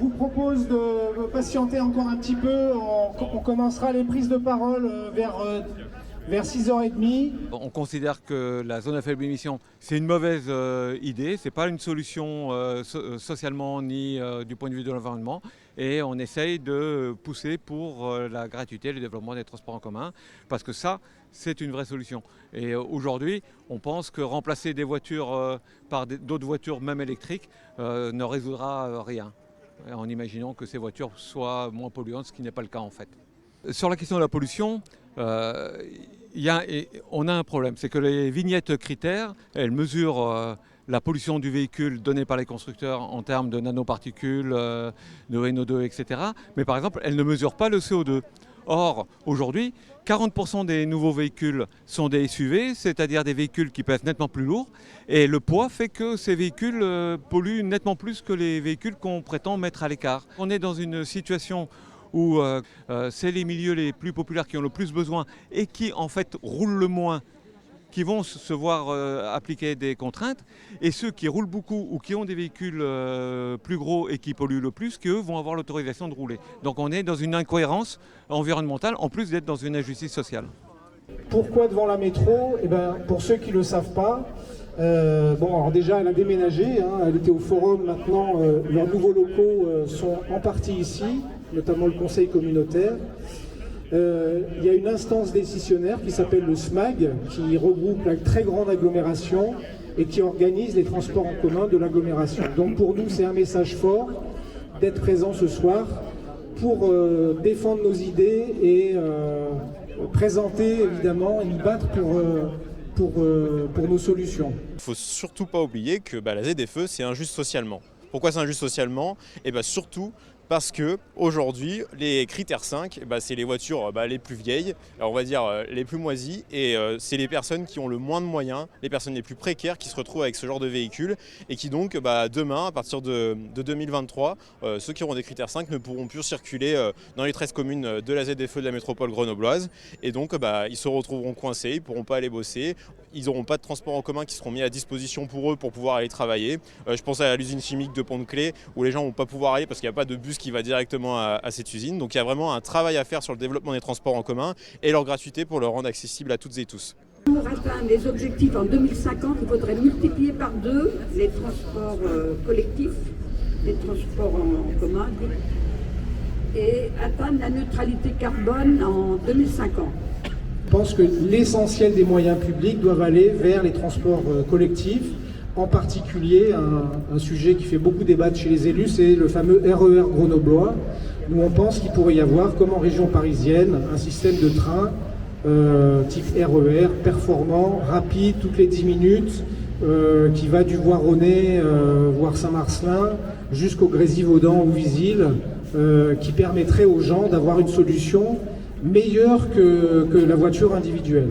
vous propose de patienter encore un petit peu. On commencera les prises de parole vers 6h30. On considère que la zone à faible émission, c'est une mauvaise idée, ce n'est pas une solution socialement ni du point de vue de l'environnement. Et on essaye de pousser pour la gratuité, le développement des transports en commun, parce que ça, c'est une vraie solution. Et aujourd'hui, on pense que remplacer des voitures par d'autres voitures, même électriques, ne résoudra rien, en imaginant que ces voitures soient moins polluantes, ce qui n'est pas le cas en fait. Sur la question de la pollution, on a un problème, c'est que les vignettes critères, elles mesurent la pollution du véhicule donnée par les constructeurs en termes de nanoparticules, de NO2, etc. Mais par exemple, elles ne mesurent pas le CO2. Or, aujourd'hui, 40% des nouveaux véhicules sont des SUV, c'est-à-dire des véhicules qui pèsent nettement plus lourd. Et le poids fait que ces véhicules polluent nettement plus que les véhicules qu'on prétend mettre à l'écart. On est dans une situation où c'est les milieux les plus populaires qui ont le plus besoin et qui en fait roulent le moins, qui vont se voir appliquer des contraintes, et ceux qui roulent beaucoup ou qui ont des véhicules plus gros et qui polluent le plus, qu'eux vont avoir l'autorisation de rouler. Donc on est dans une incohérence environnementale, en plus d'être dans une injustice sociale. Pourquoi devant la métro? Eh ben, pour ceux qui ne le savent pas, alors déjà elle a déménagé, elle était au forum, maintenant leurs nouveaux locaux sont en partie ici, notamment le conseil communautaire. Il y a une instance décisionnaire qui s'appelle le SMAG, qui regroupe la très grande agglomération et qui organise les transports en commun de l'agglomération. Donc pour nous, c'est un message fort d'être présent ce soir pour défendre nos idées et présenter évidemment et nous battre pour nos solutions. Il ne faut surtout pas oublier que la ZFE, c'est injuste socialement. Pourquoi c'est injuste socialement? Surtout parce que aujourd'hui, les critères 5, c'est les voitures les plus vieilles, on va dire les plus moisies, et c'est les personnes qui ont le moins de moyens, les personnes les plus précaires qui se retrouvent avec ce genre de véhicule et qui donc demain, à partir de 2023, ceux qui auront des critères 5 ne pourront plus circuler dans les 13 communes de la ZFE de la métropole grenobloise, et donc ils se retrouveront coincés, ils ne pourront pas aller bosser, ils n'auront pas de transport en commun qui seront mis à disposition pour eux pour pouvoir aller travailler. Je pense à l'usine chimique de Pont-de-Clé où les gens ne vont pas pouvoir aller parce qu'il n'y a pas de bus qui va directement à cette usine. Donc il y a vraiment un travail à faire sur le développement des transports en commun et leur gratuité pour le rendre accessible à toutes et tous. Pour atteindre les objectifs en 2050, il faudrait multiplier par 2 les transports collectifs, les transports en commun, et atteindre la neutralité carbone en 2050. Je pense que l'essentiel des moyens publics doivent aller vers les transports collectifs, en particulier un sujet qui fait beaucoup débattre chez les élus, c'est le fameux RER grenoblois, où on pense qu'il pourrait y avoir, comme en région parisienne, un système de train type RER, performant, rapide, toutes les 10 minutes, qui va du Voironnais, voire Saint-Marcelin, jusqu'au Grésivaudan ou Visil, qui permettrait aux gens d'avoir une solution meilleure que la voiture individuelle.